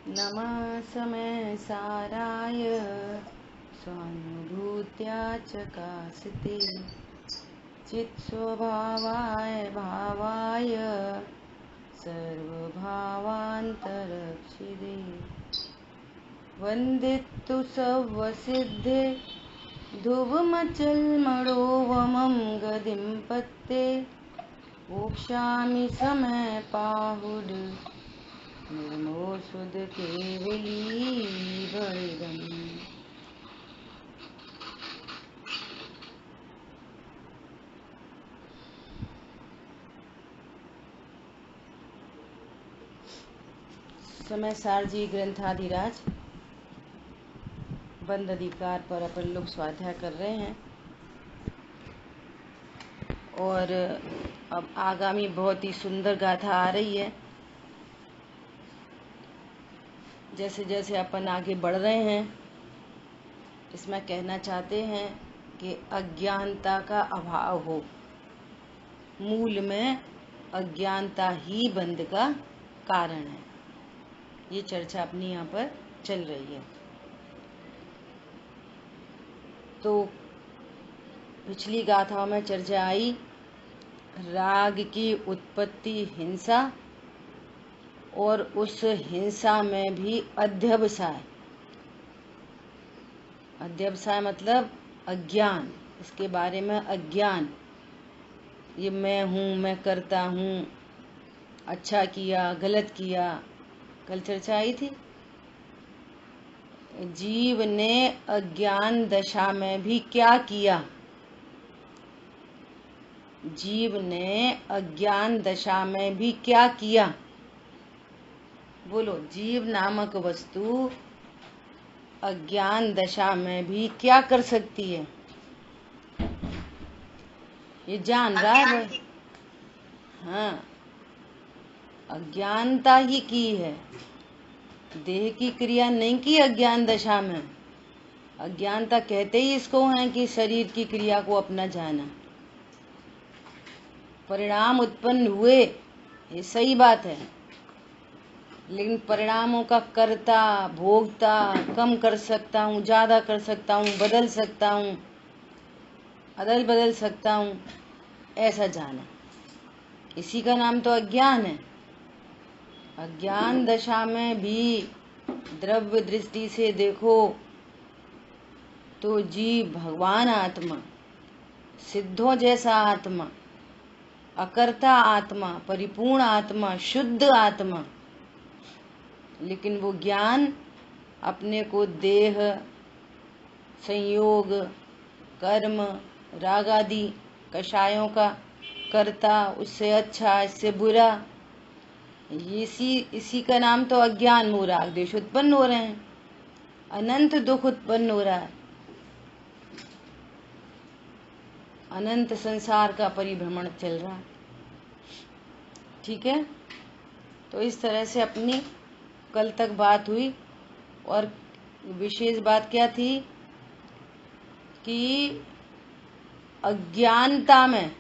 नमः समय साराय स्वानुभूत्या चकासिते चित्स्वभावाय भावाय सर्वभावान्तरक्षिदे वन्दितु सर्वसिद्धे ध्रुवमचलमणोवमं गदिं पत्ते मोक्षामि समय पाहुड निर्मोषुद केवली बलिदम्। समय सार जी ग्रंथाधिराज बंद अधिकार पर अपन लोग स्वाध्याय कर रहे हैं और अब आगामी बहुत ही सुंदर गाथा आ रही है। जैसे जैसे अपन आगे बढ़ रहे हैं इसमें कहना चाहते हैं कि अज्ञानता का अभाव हो। मूल में अज्ञानता ही बंध का कारण है। ये चर्चा अपनी यहाँ पर चल रही है। तो पिछली गाथाओं में चर्चा आई राग की उत्पत्ति हिंसा और उस हिंसा में भी अध्यवसाय। अध्यवसाय मतलब अज्ञान, इसके बारे में अज्ञान। ये मैं हूँ, मैं करता हूँ, अच्छा किया, गलत किया, कल चर्चा आई थी। जीव ने अज्ञान दशा में भी क्या किया? जीव ने अज्ञान दशा में भी क्या किया? बोलो, जीव नामक वस्तु अज्ञान दशा में भी क्या कर सकती है? ये जान रहा है? हाँ, अज्ञानता ही की है। देह की क्रिया नहीं की अज्ञान दशा में। अज्ञानता कहते ही इसको है कि शरीर की क्रिया को अपना जाना। परिणाम उत्पन्न हुए, ये सही बात है, लेकिन परिणामों का कर्ता भोगता कम कर सकता हूँ, ज्यादा कर सकता हूँ, बदल सकता हूँ, अदल बदल सकता हूँ, ऐसा जाना, इसी का नाम तो अज्ञान है। अज्ञान दशा में भी द्रव्य दृष्टि से देखो तो जीव भगवान आत्मा, सिद्धों जैसा आत्मा, अकर्ता आत्मा, परिपूर्ण आत्मा, शुद्ध आत्मा, लेकिन वो ज्ञान अपने को देह, संयोग, कर्म, राग आदि कषायों का कर्ता, उससे अच्छा, इससे बुरा, इसी का नाम तो अज्ञान में राग द्वेष उत्पन्न हो रहे हैं। अनंत दुख उत्पन्न हो रहा है। अनंत संसार का परिभ्रमण चल रहा है। ठीक है, तो इस तरह से अपनी कल तक बात हुई और विशेष बात क्या थी कि अज्ञानता में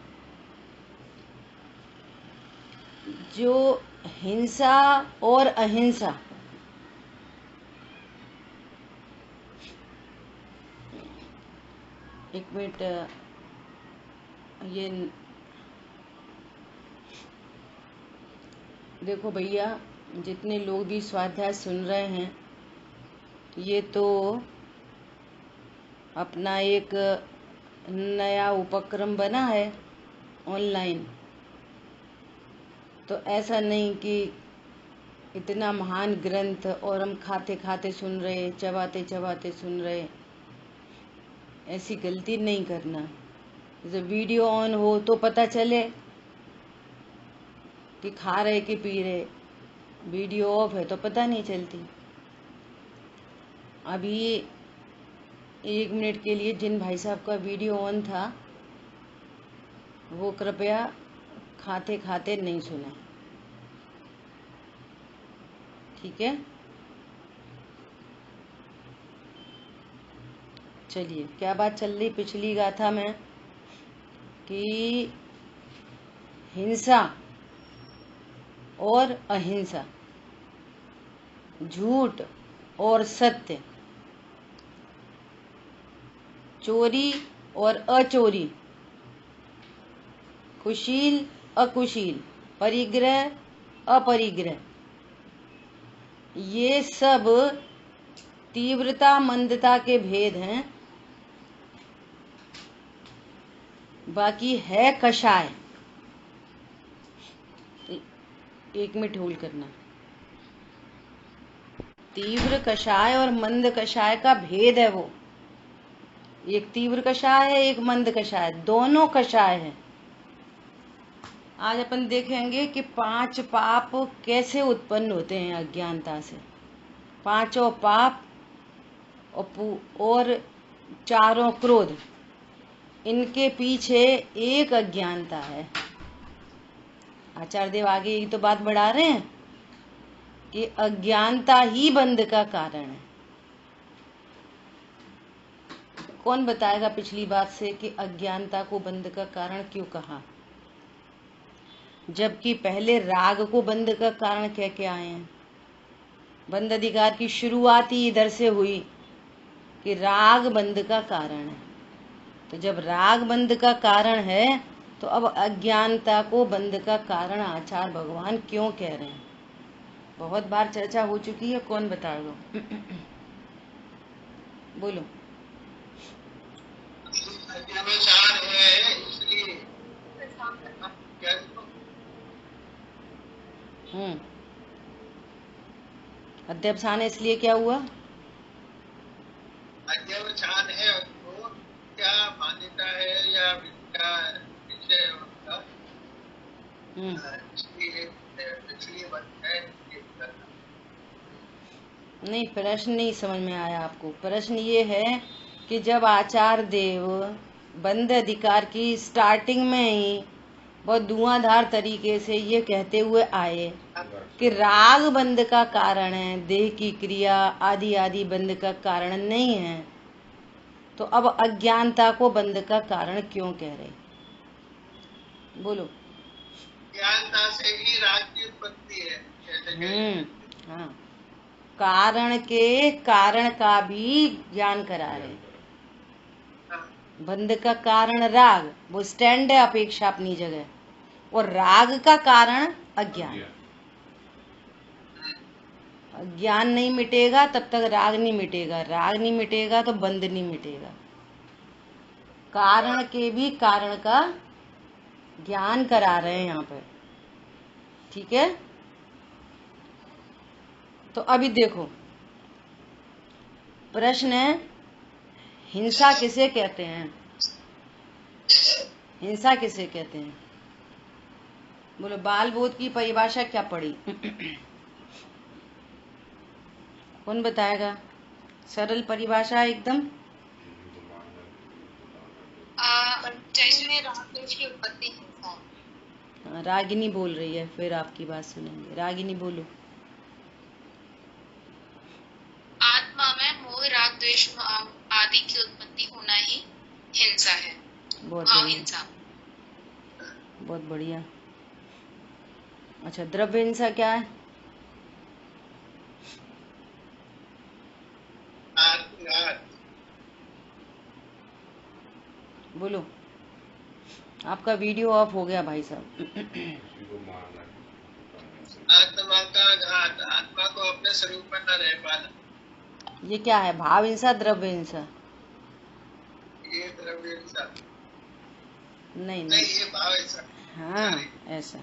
जो हिंसा और अहिंसा, एक मिनट, ये देखो भैया, जितने लोग भी स्वाध्याय सुन रहे हैं, ये तो अपना एक नया उपक्रम बना है ऑनलाइन। तो ऐसा नहीं कि इतना महान ग्रंथ और हम खाते खाते सुन रहे, चबाते चबाते सुन रहे, ऐसी गलती नहीं करना। जब वीडियो ऑन हो तो पता चले कि खा रहे कि पी रहे, वीडियो ऑफ है तो पता नहीं चलती। अभी 1 मिनट के लिए जिन भाई साहब का वीडियो ऑन था वो कृपया खाते खाते नहीं सुने, ठीक है? चलिए, क्या बात चल रही पिछली गाथा में कि हिंसा और अहिंसा, झूठ और सत्य, चोरी और अचोरी, कुशील अकुशील, परिग्रह अपरिग्रह, ये सब तीव्रता मंदता के भेद हैं। बाकी है कषाय। एक मिनट होल्ड करना। तीव्र कषाय और मंद कषाय का भेद है वो। एक तीव्र कषाय है, एक मंद कषाय, दोनों कषाय है। आज अपन देखेंगे कि 5 पाप कैसे उत्पन्न होते हैं अज्ञानता से। 5 पाप और 4 क्रोध, इनके पीछे एक अज्ञानता है। आचार्य देव आगे यही तो बात बढ़ा रहे हैं कि अज्ञानता ही बंध का कारण है। कौन बताएगा पिछली बात से कि अज्ञानता को बंध का कारण क्यों कहा, जबकि पहले राग को बंध का कारण कह के आए हैं। बंध अधिकार की शुरुआत ही इधर से हुई कि राग बंध का कारण है। तो जब राग बंध का कारण है तो अब अज्ञानता को बंध का कारण आचार्य भगवान क्यों कह रहे हैं। बहुत बार चर्चा हो चुकी है, कौन बताएगा? बोलो। अध्यवसान है इसलिए क्या हुआ? अध्यवसान है, तो क्या मान्यता है या क्या विषय होगा, इसलिए नहीं, प्रश्न नहीं समझ में आया आपको। प्रश्न ये है कि जब आचार्य देव बंध अधिकार की स्टार्टिंग में ही बहुत धुआंधार तरीके से ये कहते हुए आए कि राग बंध का कारण है, देह की क्रिया आदि आदि बंध का कारण नहीं है, तो अब अज्ञानता को बंध का कारण क्यों कह रहे? बोलो। अज्ञानता से ही राग की उत्पत्ति है। हाँ, कारण के कारण का भी ज्ञान करा रहे। बंध का कारण राग, वो स्टैंड है अपेक्षा अपनी जगह, और राग का कारण अज्ञान। अज्ञान नहीं मिटेगा तब तक राग नहीं मिटेगा, राग नहीं मिटेगा तो बंध नहीं मिटेगा। कारण के भी कारण का ज्ञान करा रहे हैं यहाँ पे, ठीक है? तो अभी देखो, प्रश्न है, हिंसा किसे कहते हैं? हिंसा किसे कहते हैं? बोलो। बाल बोध की परिभाषा क्या पड़ी? कौन बताएगा? सरल परिभाषा एकदम। जिसमें राग की उत्पत्ति हिंसा। रागिनी बोल रही है, फिर आपकी बात सुनेंगे। रागिनी बोलो। आत्मा में मोह राग द्वेष आदि की उत्पत्ति होना ही हिंसा है। बहुत भाव बढ़िया, हिंसा। बहुत बढ़िया। अच्छा, द्रव्य हिंसा क्या है? बोलो। आपका वीडियो ऑफ हो गया भाई साहब। आत्मा का घात, आत्मा को अपने स्वरूप में न रह पाना। ये क्या है? भाव हिंसा, द्रव्य हिंसा? ये द्रव्य हिंसा नहीं, ये भाव हिंसा। हाँ, ऐसा।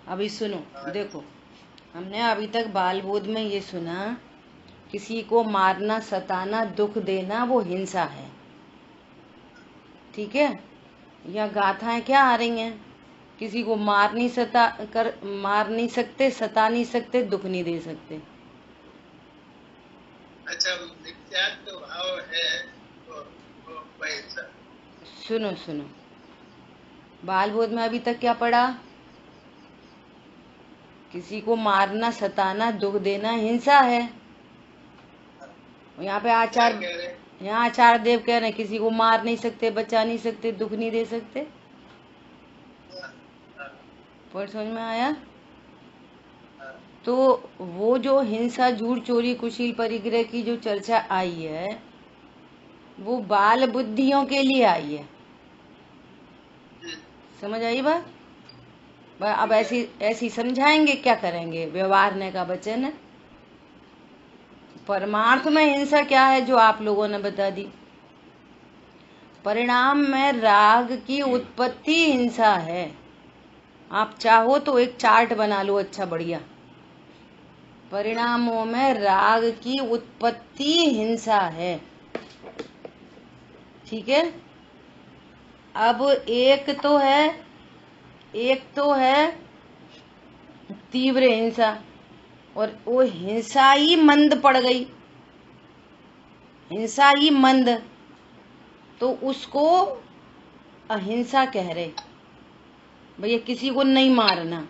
अभी सुनो, देखो, हमने अभी तक बाल बोध में ये सुना, किसी को मारना, सताना, दुख देना वो हिंसा है, ठीक है? यह गाथाएं क्या आ रही हैं? किसी को मार नहीं सकते, सता नहीं सकते, दुख नहीं दे सकते। अच्छा, तो भाव है वो हिंसा। सुनो सुनो, बाल बोध में अभी तक क्या पढ़ा? किसी को मारना, सताना, दुख देना हिंसा है। यहाँ पे आचार्य देव कह रहे हैं किसी को मार नहीं सकते, बचा नहीं सकते, दुख नहीं दे सकते। पॉइंट समझ में आया? तो वो जो हिंसा, झूठ, चोरी, कुशील, परिग्रह की जो चर्चा आई है वो बाल बुद्धियों के लिए आई है। समझ आई बात? अब ऐसी ऐसी समझाएंगे, क्या करेंगे, व्यवहारने का वचन है। परमार्थ में हिंसा क्या है जो आप लोगों ने बता दी। परिणाम में राग की उत्पत्ति हिंसा है। आप चाहो तो एक चार्ट बना लो, अच्छा बढ़िया। परिणामों में राग की उत्पत्ति हिंसा है, ठीक है। अब एक तो है तीव्र हिंसा, और वो हिंसा ही मंद पड़ गई, हिंसा ही मंद, तो उसको अहिंसा कह रहे। भैया किसी को नहीं मारना,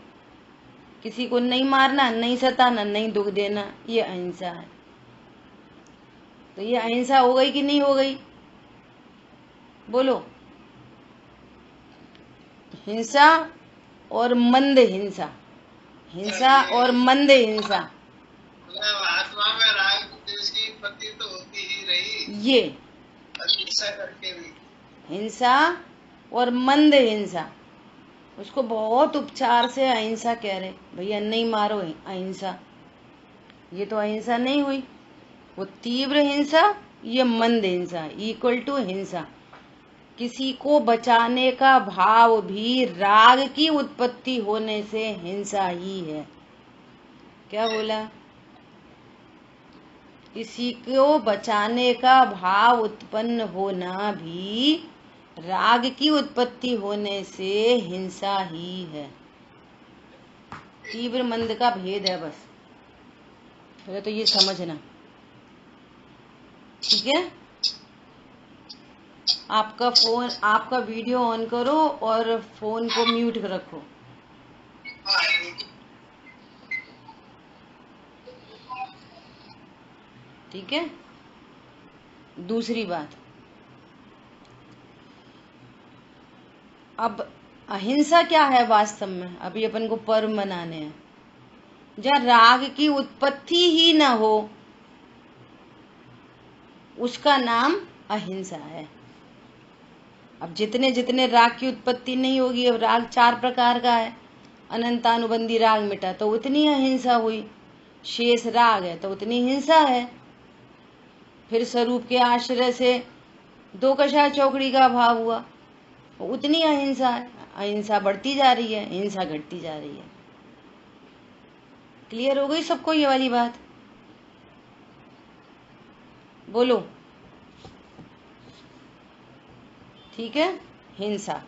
किसी को नहीं मारना, नहीं सताना, नहीं दुख देना, ये अहिंसा है। तो ये अहिंसा हो गई कि नहीं हो गई? बोलो। हिंसा और मंद हिंसा, हिंसा और मंद हिंसा, आत्मा में राग द्वेष की उत्पत्ति तो होती ही रही, ये हिंसा करके भी। हिंसा और मंद हिंसा, उसको बहुत उपचार से अहिंसा कह रहे। भैया नहीं मारो, अहिंसा, ये तो अहिंसा नहीं हुई। वो तीव्र हिंसा, ये मंद हिंसा, इक्वल टू हिंसा। किसी को बचाने का भाव भी राग की उत्पत्ति होने से हिंसा ही है। क्या बोला? किसी को बचाने का भाव उत्पन्न होना भी राग की उत्पत्ति होने से हिंसा ही है। तीव्र मंद का भेद है बस, तो ये समझना, ठीक है। आपका वीडियो ऑन करो और फोन को म्यूट रखो। ठीक है। दूसरी बात, अब अहिंसा क्या है वास्तव में? अभी अपन को पर्व मनाने हैं, जहाँ राग की उत्पत्ति ही ना हो उसका नाम अहिंसा है। अब जितने जितने राग की उत्पत्ति नहीं होगी, अब राग 4 प्रकार का है, अनंतानुबंधी राग मिटा तो उतनी अहिंसा हुई, शेष राग है तो उतनी हिंसा है। फिर स्वरूप के आश्रय से 2 कषाय चौकड़ी का भाव हुआ, उतनी अहिंसा है। अहिंसा बढ़ती जा रही है, हिंसा घटती जा रही है। क्लियर हो गई सबको ये वाली बात? बोलो। ठीक है। हिंसा।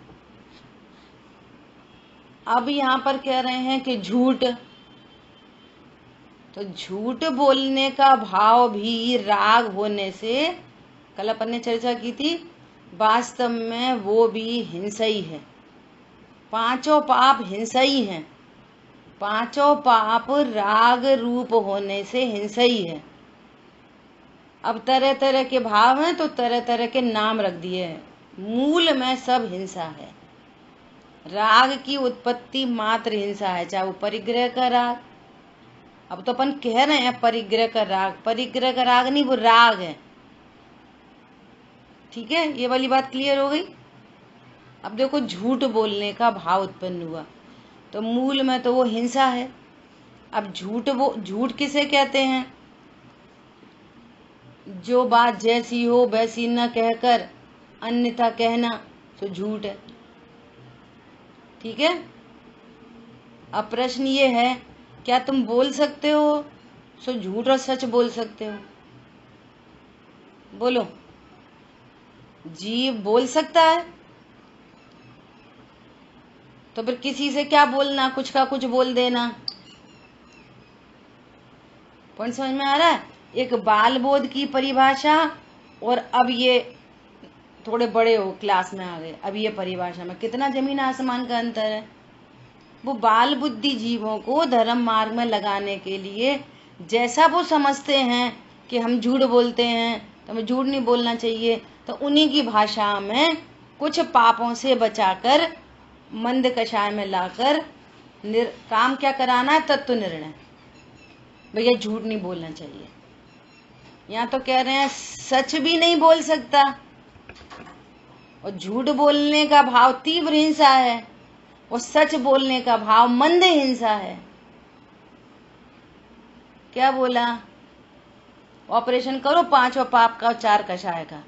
अब यहाँ पर कह रहे हैं कि झूठ, तो झूठ बोलने का भाव भी राग होने से, कल अपन ने चर्चा की थी, वास्तव में वो भी हिंसा ही है। 5 पाप हिंसा ही हैं। 5 पाप राग रूप होने से हिंसा ही है। अब तरह तरह के भाव हैं तो तरह तरह के नाम रख दिए हैं, मूल में सब हिंसा है। राग की उत्पत्ति मात्र हिंसा है, चाहे वो परिग्रह का राग, अब तो अपन कह रहे हैं परिग्रह का राग, परिग्रह का राग नहीं, वो राग है। ठीक है, ये वाली बात क्लियर हो गई। अब देखो, झूठ बोलने का भाव उत्पन्न हुआ तो मूल में तो वो हिंसा है। अब झूठ किसे कहते हैं? जो बात जैसी हो वैसी न कहकर अन्यथा कहना, तो झूठ है। ठीक है। अब प्रश्न ये है, क्या तुम बोल सकते हो सो झूठ और सच बोल सकते हो? बोलो। जीव बोल सकता है, तो फिर किसी से क्या बोलना, कुछ का कुछ बोल देना। पॉइंट समझ में आ रहा है? एक बाल बोध की परिभाषा, और अब ये थोड़े बड़े हो क्लास में आ गए, अब ये परिभाषा में कितना जमीन आसमान का अंतर है। वो बाल बुद्धि जीवों को धर्म मार्ग में लगाने के लिए जैसा वो समझते हैं कि हम झूठ बोलते हैं तो हमें झूठ नहीं बोलना चाहिए, तो उन्हीं की भाषा में कुछ पापों से बचाकर मंद कषाय में लाकर काम क्या कराना है? तत्व निर्णय। भैया झूठ नहीं बोलना चाहिए। यहाँ तो कह रहे हैं सच भी नहीं बोल सकता, और झूठ बोलने का भाव तीव्र हिंसा है, और सच बोलने का भाव मंद हिंसा है। क्या बोला? ऑपरेशन करो 5 पाप का और 4 कषाय का।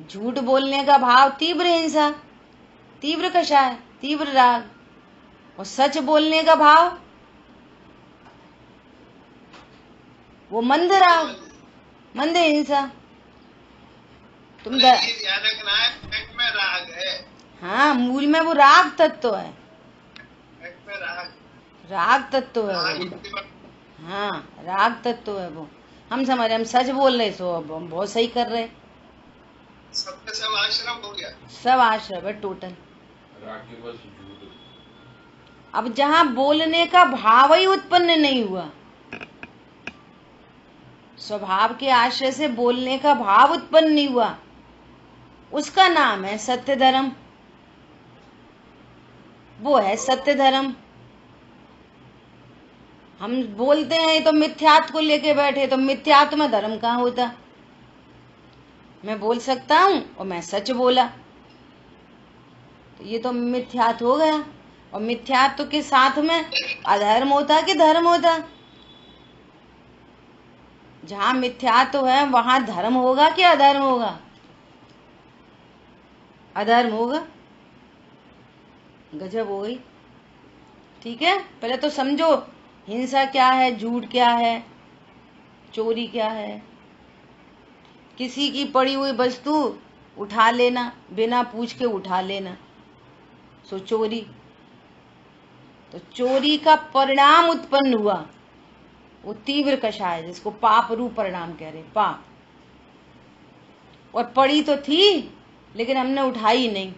झूठ बोलने का भाव तीव्र हिंसा, तीव्र कषाय, तीव्र राग, और सच बोलने का भाव वो मंद राग, मंद हिंसा। तुम ये ध्यान रखना है, पेट में राग है। हाँ, मूल में वो राग तत्व है, पेट में राग, राग तत्व है राग वो। इतनी- हाँ, राग तत्व है वो। हम समझ रहे, हम सच बोल रहे, सो अब हम बहुत सही कर रहे। सबके सब आश्रम हो गया। सब आश्रम है टोटल। अब जहाँ बोलने का भाव ही उत्पन्न नहीं हुआ, स्वभाव के आश्रय से बोलने का भाव उत्पन्न नहीं हुआ, उसका नाम है सत्य धर्म। वो है सत्य धर्म। हम बोलते हैं तो मिथ्यात्व को लेके बैठे, तो मिथ्यात्व में धर्म कहाँ होता? मैं बोल सकता हूं और मैं सच बोला, तो ये तो मिथ्यात्व हो गया। और मिथ्यात्व के साथ में अधर्म होता कि धर्म होता? जहां मिथ्यात्व है वहां धर्म होगा कि अधर्म होगा? अधर्म होगा। गजब हो गई। ठीक है, पहले तो समझो हिंसा क्या है, झूठ क्या है, चोरी क्या है। किसी की पड़ी हुई वस्तु उठा लेना, बिना पूछ के उठा लेना, सो चोरी। तो चोरी का परिणाम उत्पन्न हुआ वो तीव्र कषाय, जिसको पाप रूप परिणाम कह रहे, पाप। और पड़ी तो थी लेकिन हमने उठाई नहीं,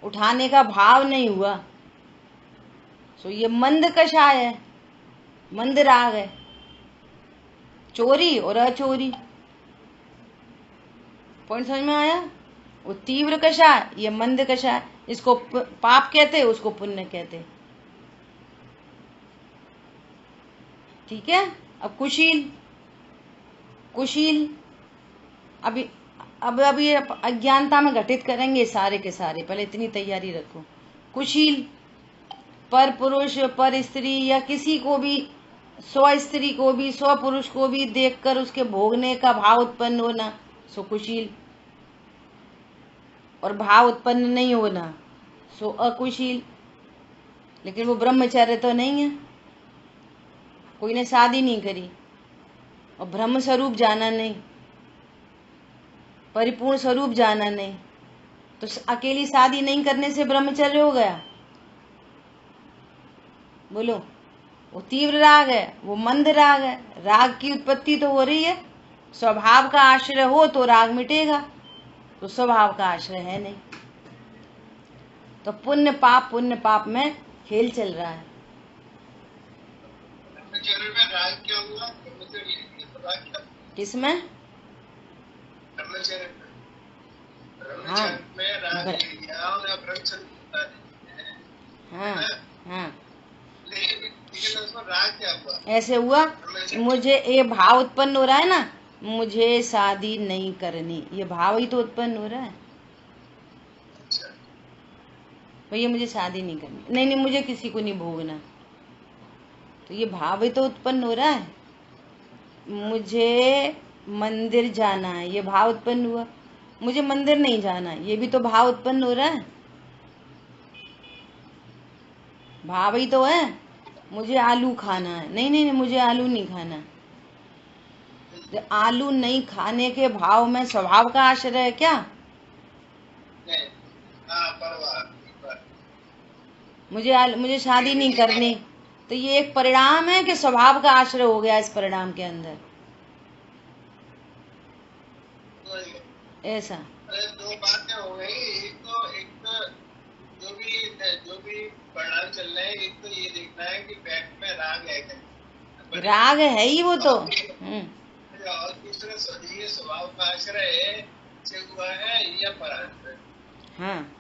उठाने का भाव नहीं हुआ, सो ये मंद कषाय है, मंद राग है। चोरी और अचोरी, पॉइंट समझ में आया? वो तीव्र कषाय, ये मंद कषाय। इसको पाप कहते, उसको पुण्य कहते। ठीक है। अब कुशील, कुशील अभी अज्ञानता में घटित करेंगे सारे के सारे, पहले इतनी तैयारी रखो। कुशील, पर पुरुष, पर स्त्री, या किसी को भी, स्व स्त्री को भी, स्व पुरुष को भी देखकर उसके भोगने का भाव उत्पन्न होना, सो कुशील। और भाव उत्पन्न नहीं होना, सो अकुशील। लेकिन वो ब्रह्मचर्य तो नहीं है, कोई ने शादी नहीं करी और ब्रह्म स्वरूप जाना नहीं, परिपूर्ण स्वरूप जाना नहीं, तो अकेली शादी नहीं करने से ब्रह्मचर्य हो गया? बोलो। वो तीव्र राग है, वो मंद राग है। राग की उत्पत्ति तो हो रही है, स्वभाव का आश्रय हो तो राग मिटेगा, तो स्वभाव का आश्रय है नहीं। तो पुण्य पाप में खेल चल रहा है। ब्रह्मचर्य में राग क्या हुआ? ब्रह्मचर्य राग क्या? किसमें? ब्रह्मचर्य में, हाँ, ब्रह्मचर्य में राग लिया और ब्रह्मचर्य। हाँ हाँ, लेकिन उसमें राग क्या हुआ? ऐसे हुआ, मुझे ये भाव उत्पन्न हो रहा है ना, मुझे शादी नहीं करनी, ये भाव ही तो उत्पन्न हो रहा है। अच्छा, भैया मुझे शादी नहीं करनी, नहीं नहीं मुझे किसी को नहीं भोगना, तो ये भाव ही तो उत्पन्न हो रहा है। मुझे मंदिर जाना है, ये भाव उत्पन्न हुआ। मुझे मंदिर नहीं जाना, ये भी तो भाव उत्पन्न हो रहा है, भाव ही तो है। मुझे आलू खाना है, नहीं नहीं नहीं मुझे आलू नहीं खाना, आलू नहीं खाने के भाव में स्वभाव का आश्रय है क्या? नहीं, हाँ, परवाह। मुझे शादी नहीं करनी, तो ये एक परिणाम है कि स्वभाव का आश्रय हो गया इस परिणाम के अंदर, ऐसा। अरे दो बातें हो गई। एक तो जो भी परिणाम चल रहे हैं, एक तो ये देखना है कि पेट में राग है क्या? राग है ही वो तो। और दूसरा ये स्वभाव का आश्रय है से हुआ है या पराश्रय? हाँ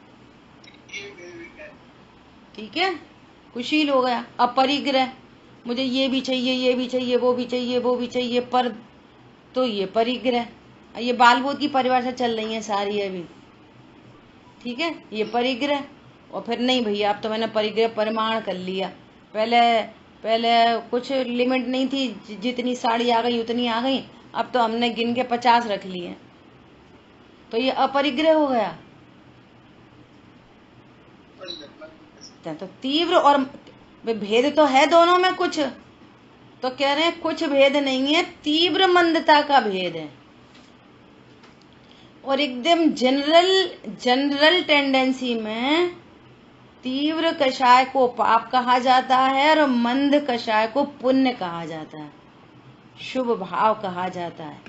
ये ठीक है। कुशील हो गया। अपरिग्रह, मुझे ये भी चाहिए, ये भी चाहिए, वो भी चाहिए, वो भी चाहिए, पर, तो ये परिग्रह। ये बालबोध की परिभाषा चल रही है सारी अभी, ठीक है। ये परिग्रह, और फिर नहीं भैया अब तो मैंने परिग्रह परिमाण कर लिया। पहले पहले कुछ लिमिट नहीं थी, जितनी साड़ी आ गई उतनी आ गई, अब तो हमने गिन के 50 रख लिए, तो ये अपरिग्रह हो गया। तो तीव्र और भेद तो है दोनों में कुछ, तो कह रहे हैं कुछ भेद नहीं है, तीव्र मंदता का भेद है। और एकदम जनरल टेंडेंसी में तीव्र कषाय को पाप कहा जाता है और मंद कषाय को पुण्य कहा जाता है, शुभ भाव कहा जाता है।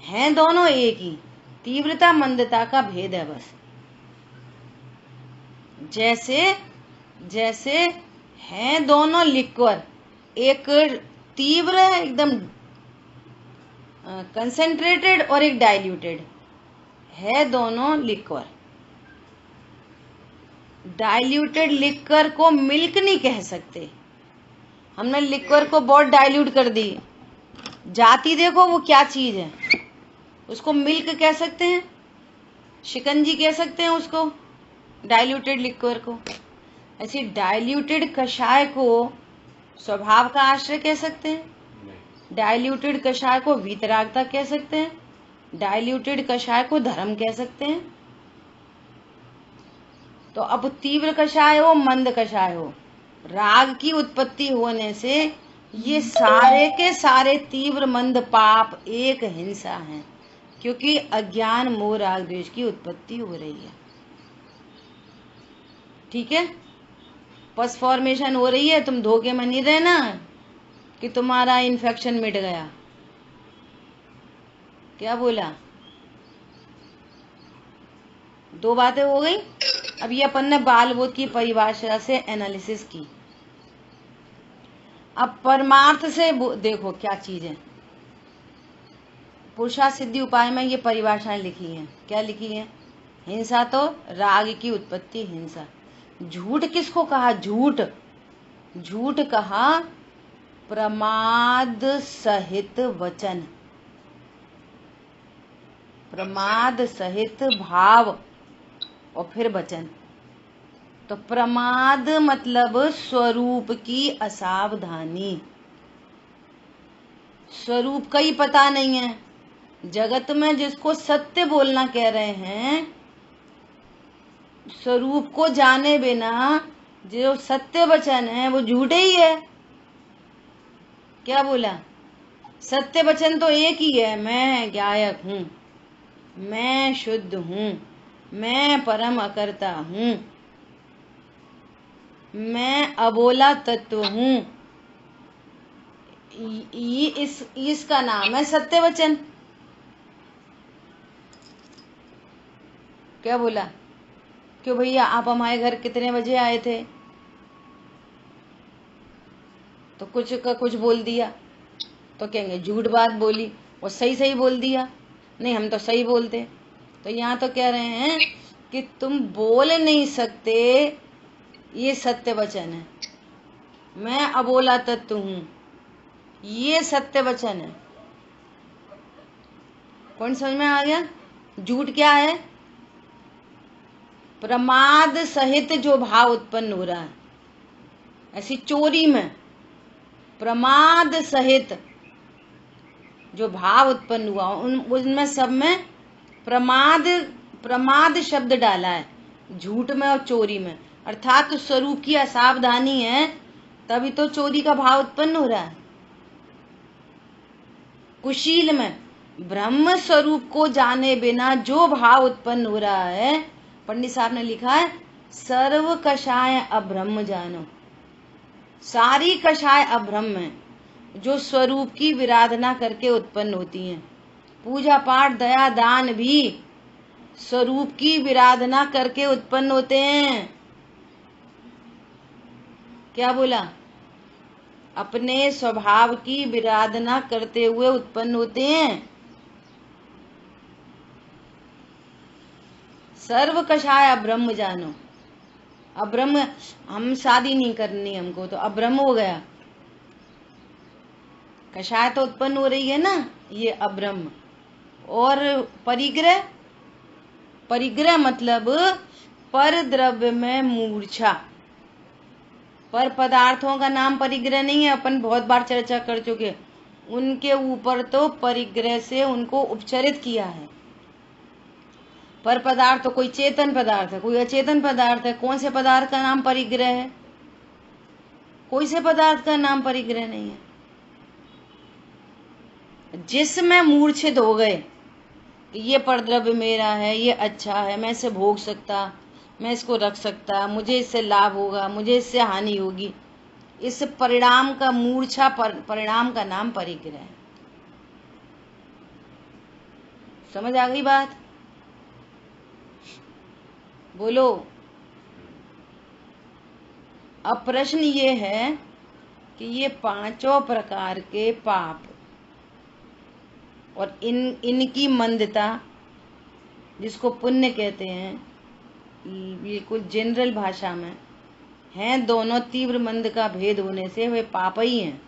हैं दोनों एक ही, तीव्रता मंदता का भेद है बस। जैसे हैं दोनों लिक्वर, एक तीव्र है एकदम कंसेंट्रेटेड और एक डाइल्यूटेड है, दोनों लिक्वर। डाइल्यूटेड लिक्वर को मिल्क नहीं कह सकते, हमने लिक्वर को बहुत डाइल्यूट कर दी, जाती देखो वो क्या चीज है, उसको मिल्क कह सकते हैं, शिकंजी कह सकते हैं उसको, डाइल्यूटेड लिक्वर को। ऐसी डाइल्यूटेड कषाय को स्वभाव का आश्रय कह सकते हैं, डाइल्यूटेड कषाय को वीतरागता कह सकते हैं, डाइल्यूटेड कषाय को धर्म कह सकते हैं। तो अब तीव्र कषाय हो मंद कषाय हो, राग की उत्पत्ति होने से ये सारे के सारे तीव्र मंद पाप एक हिंसा हैं, क्योंकि अज्ञान मोह राग द्वेष की उत्पत्ति हो रही है, ठीक है। पस फॉर्मेशन हो रही है, तुम धोखे में नहीं रहना कि तुम्हारा इन्फेक्शन मिट गया। क्या बोला, दो बातें हो गई। अब ये अपन ने बालबोध की परिभाषा से एनालिसिस की। अब परमार्थ से देखो क्या चीज है। पुरुषार्थ सिद्धि उपाय में ये परिभाषाएं लिखी हैं, क्या लिखी है? हिंसा तो राग की उत्पत्ति हिंसा। झूठ किसको कहा? झूठ कहा प्रमाद सहित वचन, प्रमाद सहित भाव और फिर वचन। तो प्रमाद मतलब स्वरूप की असावधानी, स्वरूप का ही पता नहीं है। जगत में जिसको सत्य बोलना कह रहे हैं, स्वरूप को जाने बिना जो सत्य वचन है वो झूठे ही है। क्या बोला? सत्य वचन तो एक ही है, मैं ज्ञायक हूं, मैं शुद्ध हूं, मैं परम अकर्ता हूं, मैं अबोला तत्व हूं। इसका नाम है सत्य वचन। क्या बोला? क्यों भैया आप हमारे घर कितने बजे आए थे? तो कुछ का कुछ बोल दिया तो कहेंगे झूठ बात बोली, और सही बोल दिया, नहीं हम तो सही बोलते। तो यहाँ तो कह रहे हैं कि तुम बोल नहीं सकते, ये सत्य वचन है। मैं अबोला तत्व हूं, ये सत्य वचन है। कौन समझ में आ गया? झूठ क्या है? प्रमाद सहित जो भाव उत्पन्न हो रहा है, ऐसी चोरी में प्रमाद सहित जो भाव उत्पन्न हुआ उनमें सब में प्रमाद शब्द डाला है, झूठ में और चोरी में। अर्थात तो स्वरूप की असावधानी है, तभी तो चोरी का भाव उत्पन्न हो रहा है। कुशील में ब्रह्म स्वरूप को जाने बिना जो भाव उत्पन्न हो रहा है, पंडित साहब ने लिखा है सर्व कषाय अब्रह्म जानो। सारी कषाय अब्रह्म है, जो स्वरूप की विराधना करके उत्पन्न होती हैं। पूजा पाठ दया दान भी स्वरूप की विराधना करके उत्पन्न होते हैं। क्या बोला? अपने स्वभाव की विराधना करते हुए उत्पन्न होते हैं। सर्व कषाय ब्रह्म जानो, अब्रह्म, हम शादी नहीं करनी हमको, तो अब्रह्म हो गया। कषाय तो उत्पन्न हो रही है ना, ये अब्रह्म। और परिग्रह, परिग्रह मतलब पर द्रव्य में मूर्छा। पर पदार्थों का नाम परिग्रह नहीं है, अपन बहुत बार चर्चा कर चुके। उनके ऊपर तो परिग्रह से उनको उपचरित किया है। पर पदार्थ तो कोई चेतन पदार्थ है, कोई अचेतन पदार्थ है। कौन से पदार्थ का नाम परिग्रह है? कोई से पदार्थ का नाम परिग्रह नहीं है। जिसमें मूर्छित हो गए कि ये परद्रव्य मेरा है, ये अच्छा है, मैं इसे भोग सकता, मैं इसको रख सकता, मुझे इससे लाभ होगा, मुझे इससे हानि होगी, इस परिणाम का मूर्छा परिणाम का नाम परिग्रह है। समझ आ गई बात? बोलो। अब प्रश्न ये है कि ये पांचों प्रकार के पाप और इनकी मंदता, जिसको पुण्य कहते हैं, बिल्कुल जनरल भाषा में हैं, दोनों तीव्र मंद का भेद होने से वे पाप ही हैं।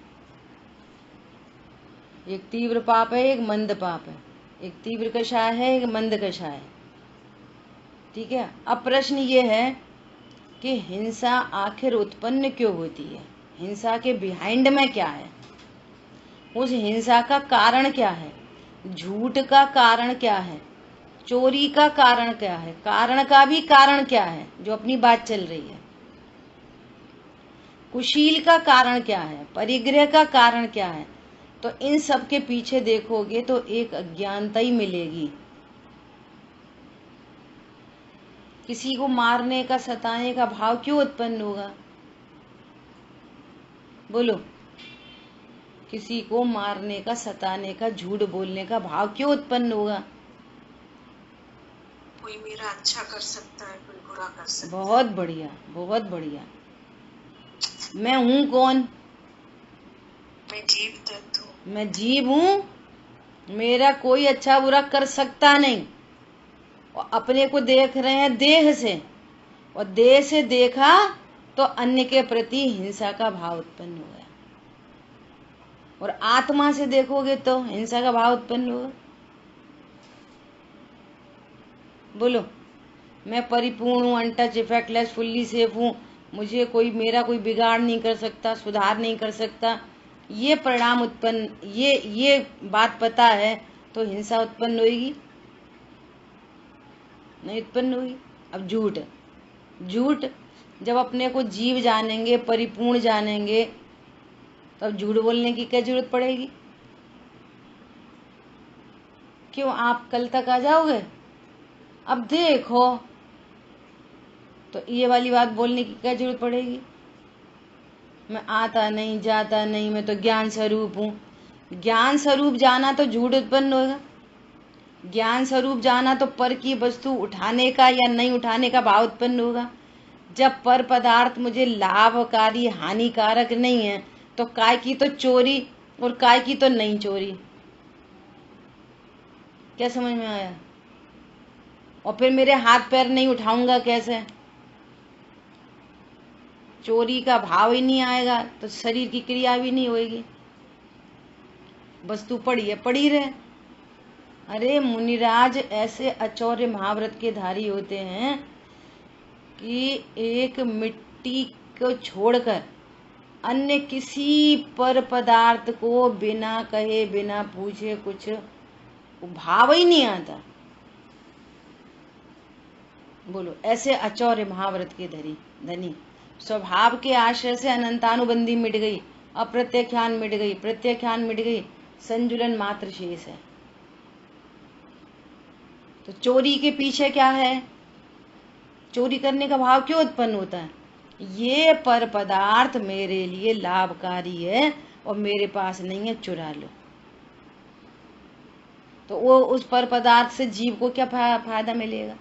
एक तीव्र पाप है, एक मंद पाप है। एक तीव्र कषाय है, एक मंद कषाय है। ठीक है। अब प्रश्न ये है कि हिंसा आखिर उत्पन्न क्यों होती है? हिंसा के बिहाइंड में क्या है? उस हिंसा का कारण क्या है? झूठ का कारण क्या है? चोरी का कारण क्या है? कारण का भी कारण क्या है, जो अपनी बात चल रही है? कुशील का कारण क्या है? परिग्रह का कारण क्या है? तो इन सब के पीछे देखोगे तो एक अज्ञानता ही मिलेगी। किसी को मारने का, सताने का भाव क्यों उत्पन्न होगा? बोलो। किसी को मारने का, सताने का, झूठ बोलने का भाव क्यों उत्पन्न होगा? कोई मेरा अच्छा कर सकता है, कोई बुरा कर सकता है। बहुत बढ़िया, बहुत बढ़िया। मैं हूँ कौन? मैं जीव तत्व हूँ। मैं जीव हूँ, मेरा कोई अच्छा बुरा कर सकता नहीं। और अपने को देख रहे हैं देह से, और देह से देखा तो अन्य के प्रति हिंसा का भाव उत्पन्न हो गया। और आत्मा से देखोगे तो हिंसा का भाव उत्पन्न होगा। बोलो। मैं परिपूर्ण हूँ, अनटच, इफेक्टलेस, फुल्ली सेफ हूँ, मुझे कोई, मेरा कोई बिगाड़ नहीं कर सकता, सुधार नहीं कर सकता, ये परिणाम उत्पन्न, ये बात पता है तो हिंसा उत्पन्न होगी? नहीं उत्पन्न होगी। अब झूठ, झूठ जब अपने को जीव जानेंगे, परिपूर्ण जानेंगे, तो अब झूठ बोलने की क्या जरूरत पड़ेगी? क्यों, आप कल तक आ जाओगे? अब देखो, तो ये वाली बात बोलने की क्या जरूरत पड़ेगी? मैं आता नहीं, जाता नहीं, मैं तो ज्ञान स्वरूप हूँ। ज्ञान स्वरूप जाना तो झूठ उत्पन्न होगा। ज्ञान स्वरूप जाना तो पर की वस्तु उठाने का या नहीं उठाने का भाव उत्पन्न होगा। जब पर पदार्थ मुझे लाभकारी, हानिकारक नहीं है, तो काय की तो चोरी और काय की तो नहीं चोरी। क्या समझ में आया? और फिर मेरे हाथ पैर नहीं उठाऊंगा कैसे? चोरी का भाव ही नहीं आएगा तो शरीर की क्रिया भी नहीं होगी। वस्तु पड़ी है, पड़ी रहे। अरे मुनिराज ऐसे अचौर्य महाव्रत के धारी होते हैं कि एक मिट्टी को छोड़कर अन्य किसी पर पदार्थ को बिना कहे, बिना पूछे कुछ भाव ही नहीं आता। बोलो। ऐसे अचौर्य महाव्रत के धनी स्वभाव के आश्रय से अनंतानुबंधी मिट गई, अप्रत्याख्यान मिट गई, प्रत्याख्यान मिट गई, संजुलन मात्र शेष है। तो चोरी के पीछे क्या है? चोरी करने का भाव क्यों उत्पन्न होता है? ये पर पदार्थ मेरे लिए लाभकारी है और मेरे पास नहीं है, चुरा लो। तो वो उस पर पदार्थ से जीव को क्या फायदा मिलेगा?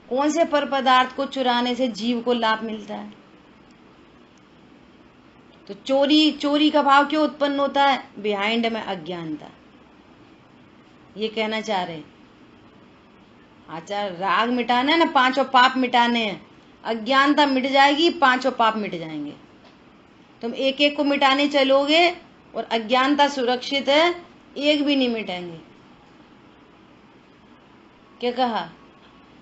कौन से पर पदार्थ को चुराने से जीव को लाभ मिलता है? तो चोरी का भाव क्यों उत्पन्न होता है? बिहाइंड में अज्ञानता। ये कहना चाह रहे। आचार राग मिटाना है ना, पांचों पाप मिटाने हैं। अज्ञानता मिट जाएगी, पांचों पाप मिट जाएंगे। तुम एक एक को मिटाने चलोगे और अज्ञानता सुरक्षित है, एक भी नहीं मिटेंगे। क्या कहा?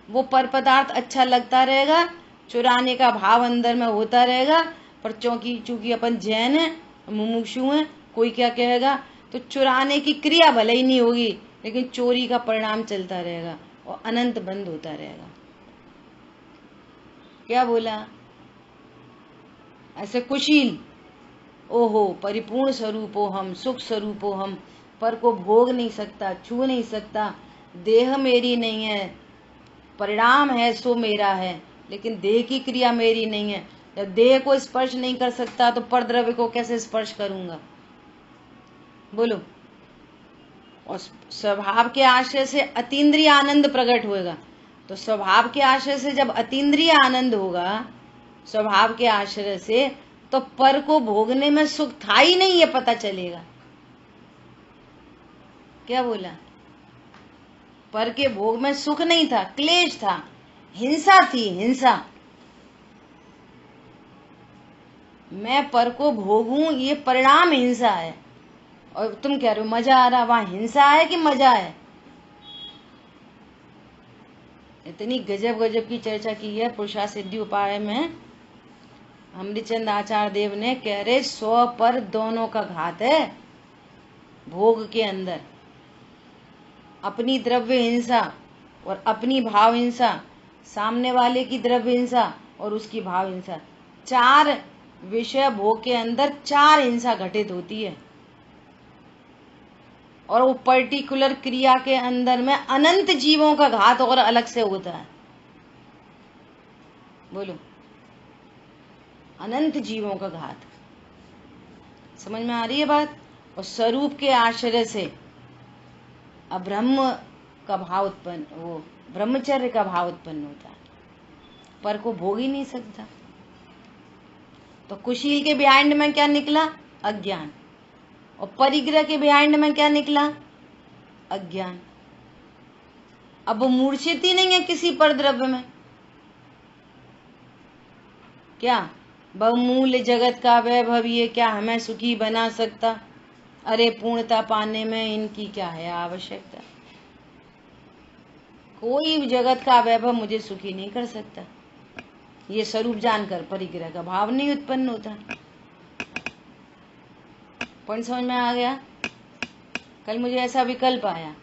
वो पर पदार्थ अच्छा लगता रहेगा, चुराने का भाव अंदर में होता रहेगा, पर चूंकि अपन जैन है, मुमुक्षु हैं, कोई क्या कहेगा, तो चुराने की क्रिया भले ही नहीं होगी, लेकिन चोरी का परिणाम चलता रहेगा और अनंत बंद होता रहेगा। क्या बोला? ऐसे कुशील, ओहो परिपूर्ण स्वरूपो हम, सुख स्वरूपो हम, पर को भोग नहीं सकता, छू नहीं सकता, देह मेरी नहीं है, परिणाम है सो मेरा है, लेकिन देह की क्रिया मेरी नहीं है। जब देह को स्पर्श नहीं कर सकता तो परद्रव्य को कैसे स्पर्श करूंगा? बोलो। और स्वभाव के आश्रय से अतीन्द्रिय आनंद प्रकट होगा। तो स्वभाव के आश्रय से जब अतीन्द्रिय आनंद होगा, स्वभाव के आश्रय से, तो पर को भोगने में सुख था ही नहीं, ये पता चलेगा। क्या बोला? पर के भोग में सुख नहीं था, क्लेश था, हिंसा थी, हिंसा। मैं पर को भोगूं, ये परिणाम हिंसा है। और तुम कह रहे हो मजा आ रहा, वहां हिंसा है कि मजा है? इतनी गजब गजब की चर्चा की है पुरुषार्थ सिद्धि उपाय में। अमृतचंद आचार्य देव ने कह रहे 100 पर दोनों का घात है। भोग के अंदर अपनी द्रव्य हिंसा और अपनी भाव हिंसा, सामने वाले की द्रव्य हिंसा और उसकी भाव हिंसा, 4 विषय भोग के अंदर 4 हिंसा घटित होती है। और वो पर्टिकुलर क्रिया के अंदर में अनंत जीवों का घात और अलग से होता है। बोलो, अनंत जीवों का घात। समझ में आ रही है बात? और स्वरूप के आश्रय से अब्रह्म का भाव उत्पन्न, वो ब्रह्मचर्य का भाव उत्पन्न होता है, पर को भोग ही नहीं सकता। तो कुशील के बिहाइंड में क्या निकला? अज्ञान। और परिग्रह के बिहाइंड में क्या निकला? अज्ञान। अब वो मूर्छित ही नहीं है किसी पर द्रव्य में। क्या बहुमूल्य जगत का वैभव ये क्या हमें सुखी बना सकता? अरे पूर्णता पाने में इनकी क्या है आवश्यकता? कोई भी जगत का वैभव मुझे सुखी नहीं कर सकता। ये स्वरूप जानकर परिग्रह का भाव नहीं उत्पन्न होता। पॉइंट समझ में आ गया? कल मुझे ऐसा विकल्प आया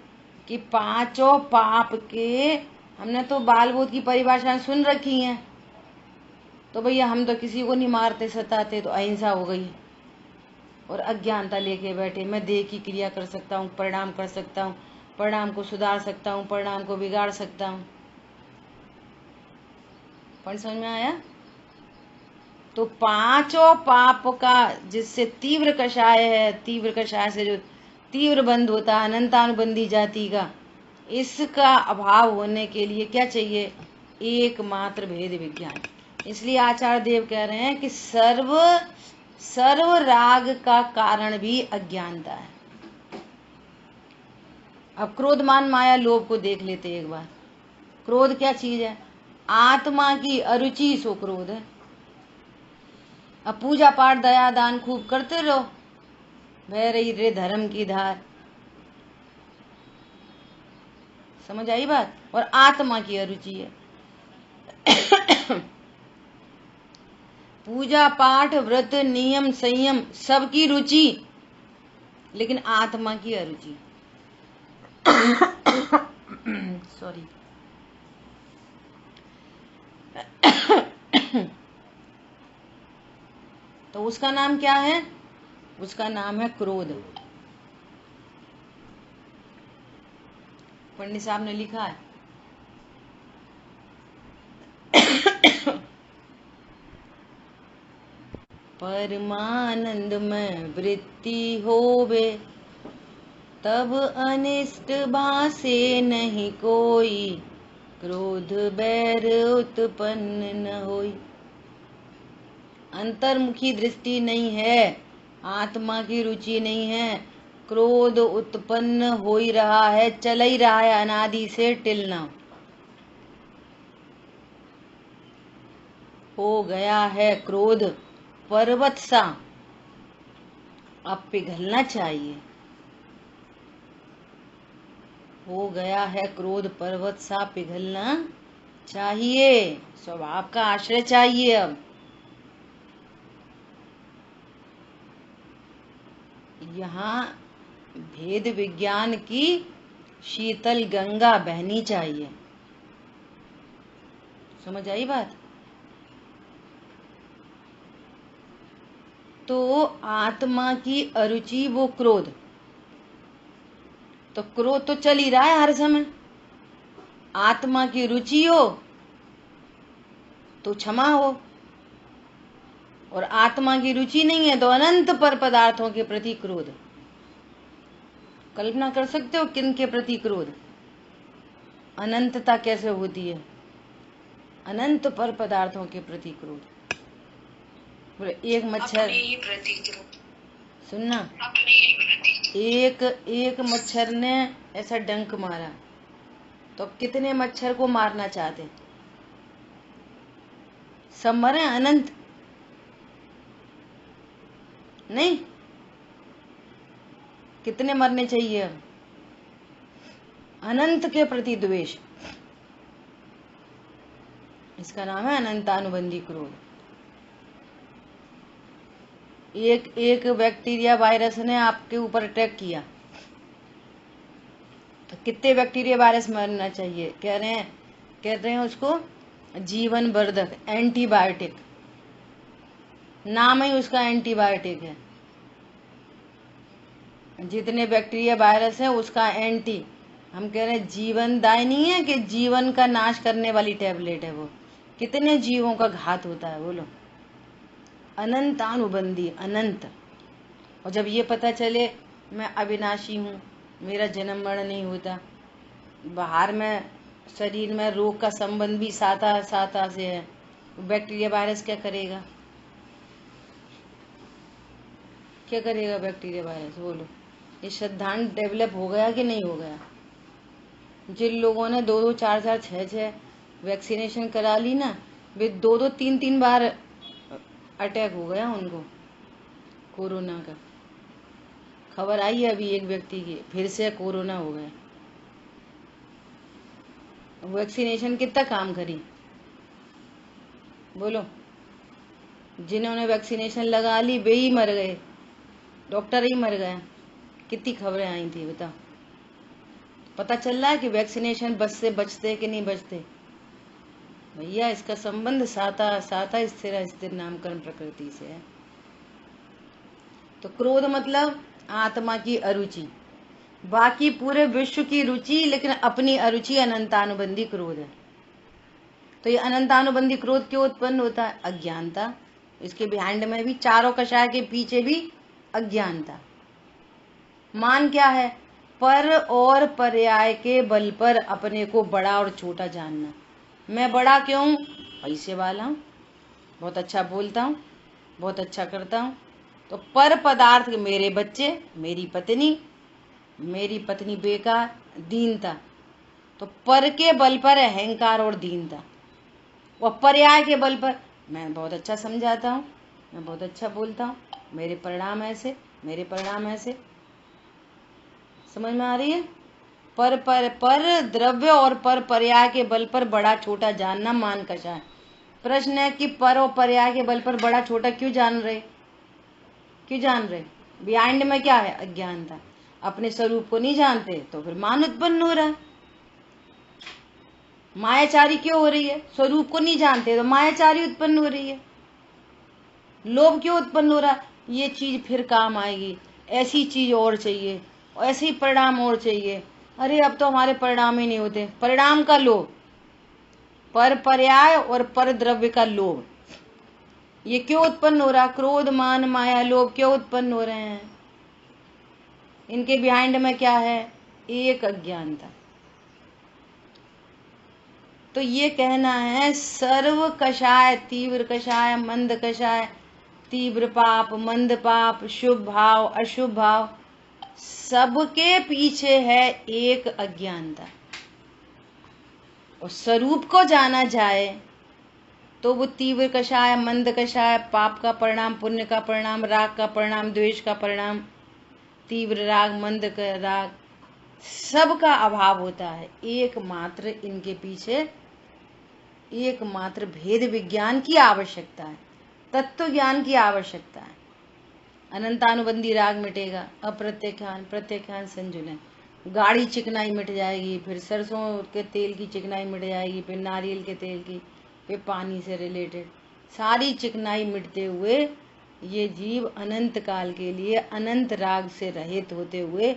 कि 5 पाप के, हमने तो बाल बोध की परिभाषाएं सुन रखी हैं, तो भैया हम तो किसी को नहीं मारते सताते, तो अहिंसा हो गई। और अज्ञानता लेके बैठे, मैं देह की क्रिया कर सकता हूँ, परिणाम कर सकता हूँ, परिणाम को सुधार सकता हूँ, परिणाम को बिगाड़ सकता हूँ। पॉइंट समझ में आया? तो 5 पाप का जिससे तीव्र कषाय है, तीव्र कषाय से जो तीव्र बंध होता है अनंतानुबंधी जाति का, इसका अभाव होने के लिए क्या चाहिए? एकमात्र भेद विज्ञान। इसलिए आचार्य देव कह रहे हैं कि सर्व राग का कारण भी अज्ञानता है। अब क्रोध मान माया लोभ को देख लेते एक बार। क्रोध क्या चीज है? आत्मा की अरुचि सो क्रोध है। अब पूजा पाठ दया दान खूब करते रहो, बह रही रे धर्म की धार। समझ आई बात? और आत्मा की अरुचि है पूजा पाठ व्रत नियम संयम सबकी रुचि, लेकिन आत्मा की अरुचि। सॉरी। तो उसका नाम क्या है? उसका नाम है क्रोध। पंडित साहब ने लिखा है परमानंद में वृत्ति होवे, तब अनिष्ट भासे नहीं कोई, क्रोध बैर उत्पन्न न होई। अंतर्मुखी दृष्टि नहीं है, आत्मा की रुचि नहीं है, क्रोध उत्पन्न हो ही रहा है, चल ही रहा है अनादि से टिल नाउ। हो गया है क्रोध पर्वत सा, अब पिघलना चाहिए। हो गया है क्रोध पर्वत सा, पिघलना चाहिए। स्वभाव का आश्रय चाहिए। अब यहाँ भेद विज्ञान की शीतल गंगा बहनी चाहिए। समझ आई बात? तो आत्मा की अरुचि वो क्रोध, तो क्रोध तो चल ही रहा है हर समय। आत्मा की रुचि हो तो क्षमा हो, और आत्मा की रुचि नहीं है तो अनंत पर पदार्थों के प्रति क्रोध। कल्पना कर सकते हो किन के प्रति क्रोध? अनंतता कैसे होती है? अनंत पर पदार्थों के प्रति क्रोध। बोले एक मच्छर, अपने ही प्रति क्रोध, सुनना, अपने ही प्रति एक मच्छर ने ऐसा डंक मारा तो कितने मच्छर को मारना चाहते? सब मरे? अनंत नहीं, कितने मरने चाहिए? अब अनंत के प्रति द्वेष, इसका नाम है अनंतानुबंधी क्रोध। एक बैक्टीरिया वायरस ने आपके ऊपर अटैक किया तो कितने बैक्टीरिया वायरस मरना चाहिए? कहते हैं उसको जीवन वर्धक, एंटीबायोटिक। नाम ही उसका एंटीबायोटिक है। जितने बैक्टीरिया वायरस है उसका एंटी, हम कह रहे हैं जीवनदायिनी है कि जीवन का नाश करने वाली टैबलेट है वो। कितने जीवों का घात होता है बोलो? अनंतानुबंधी, अनंत। और जब ये पता चले मैं अविनाशी हूँ, मेरा जन्म मरण नहीं होता, बाहर में शरीर में रोग का संबंध भी साता से है, बैक्टीरिया वायरस क्या करेगा? क्या करेगा बैक्टीरिया वायरस बोलो? ये सिद्धांत डेवलप हो गया कि नहीं हो गया? जिन लोगों ने 2-2, 4-4, 6-6 वैक्सीनेशन करा ली ना, वे 2-2, 3-3 बार अटैक हो गया उनको कोरोना का। खबर आई है अभी एक व्यक्ति की, फिर से कोरोना हो गया। वैक्सीनेशन कितना काम करी बोलो? जिन्होंने वैक्सीनेशन लगा ली वे ही मर गए, डॉक्टर ही मर गया। कितनी खबरें आई थी बताओ? पता चल रहा है कि वैक्सीनेशन बच से बचते कि नहीं बचते? भैया इसका संबंध साता स्थिर नामकरण प्रकृति से है। तो क्रोध मतलब आत्मा की अरुचि, बाकी पूरे विश्व की रुचि, लेकिन अपनी अरुचि अनंतानुबंधी क्रोध है। तो ये अनंतानुबंधी क्रोध क्यों उत्पन्न होता है? अज्ञानता। इसके बिहाइंड में भी, चारों कषाय के पीछे भी अज्ञानता। मान क्या है? पर और पर्याय के बल पर अपने को बड़ा और छोटा जानना। मैं बड़ा क्यों? पैसे वाला हूँ, बहुत अच्छा बोलता हूँ, बहुत अच्छा करता हूँ। तो पर पदार्थ, मेरे बच्चे, मेरी पत्नी बेकार, दीनता। तो पर के बल पर अहंकार और दीनता, और पर्याय के बल पर मैं बहुत अच्छा समझाता हूँ, मैं बहुत अच्छा बोलता हूँ, मेरे परिणाम ऐसे, मेरे परिणाम ऐसे। समझ में आ रही है? पर द्रव्य और पर पर्याय के बल पर बड़ा छोटा जानना मान कषाय। प्रश्न है कि पर और पर्याय के बल पर बड़ा छोटा क्यों जान रहे? बिहाइंड में क्या है? अज्ञानता। अपने स्वरूप को नहीं जानते तो फिर मान उत्पन्न हो रहा है। मायाचारी क्यों हो रही है? स्वरूप को नहीं जानते तो मायाचारी उत्पन्न हो रही है। लोभ क्यों उत्पन्न हो रहा है? ये चीज फिर काम आएगी, ऐसी चीज और चाहिए, ऐसे ही परिणाम और चाहिए। अरे अब तो हमारे परिणाम ही नहीं होते। परिणाम का लोभ, पर पर्याय और पर द्रव्य का लोभ, ये क्यों उत्पन्न हो रहा? क्रोध, मान, माया, लोभ क्यों उत्पन्न हो रहे हैं? इनके बिहाइंड में क्या है? एक अज्ञानता। तो ये कहना है सर्व कषाय, तीव्र कषाय, मंद कषाय, तीव्र पाप, मंद पाप, शुभ भाव, अशुभ भाव, सबके पीछे है एक अज्ञानता। और स्वरूप को जाना जाए तो वो तीव्र कषाय, मंद कषाय, पाप का परिणाम, पुण्य का परिणाम, राग का परिणाम, द्वेष का परिणाम, तीव्र राग, मंद राग, सब का अभाव होता है। एकमात्र इनके पीछे एकमात्र भेद विज्ञान की आवश्यकता है, तत्व ज्ञान की आवश्यकता है। अनंतानुबंधी राग मिटेगा, अप्रत्याख्यान, प्रत्याख्यान, संजुलन, गाढ़ी चिकनाई मिट जाएगी, फिर सरसों के तेल की चिकनाई मिट जाएगी, फिर नारियल के तेल की, फिर पानी से रिलेटेड सारी चिकनाई मिटते हुए ये जीव अनंत काल के लिए अनंत राग से रहित होते हुए